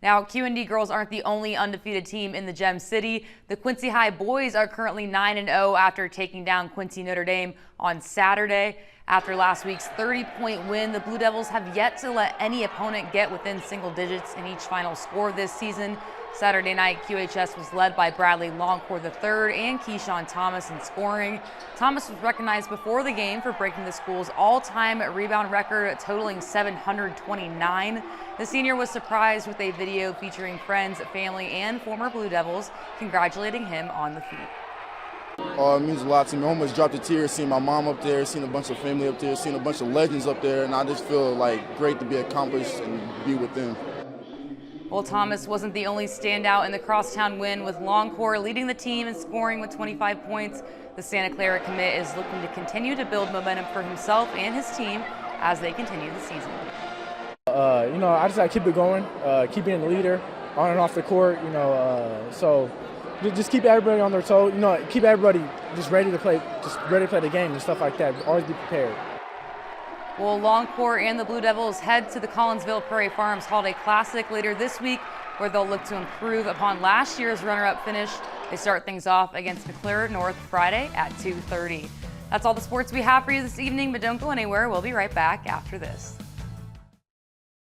Now, QND girls aren't the only undefeated team in the Gem City. The Quincy High boys are currently 9-0 after taking down Quincy Notre Dame on Saturday. After last week's 30-point win, the Blue Devils have yet to let any opponent get within single digits in each final score this season. Saturday night, QHS was led by Bradley Longcore III and Keyshawn Thomas in scoring. Thomas was recognized before the game for breaking the school's all-time rebound record, totaling 729. The senior was surprised with a video featuring friends, family, and former Blue Devils congratulating him on the feat. It means a lot to me. I almost dropped a tear seeing my mom up there, seeing a bunch of family up there, seeing a bunch of legends up there, and I just feel like great to be accomplished and be with them. Well, Thomas wasn't the only standout in the crosstown win, with Longcore leading the team and scoring with 25 points. The Santa Clara commit is looking to continue to build momentum for himself and his team as they continue the season. I just got to keep it going, keep being the leader on and off the court, so just keep everybody on their toes, keep everybody just ready to play the game and stuff like that. Always be prepared. Well, Longcore and the Blue Devils head to the Collinsville Prairie Farms Holiday Classic later this week, where they'll look to improve upon last year's runner-up finish. They start things off against McClure North Friday at 2:30. That's all the sports we have for you this evening, but don't go anywhere. We'll be right back after this.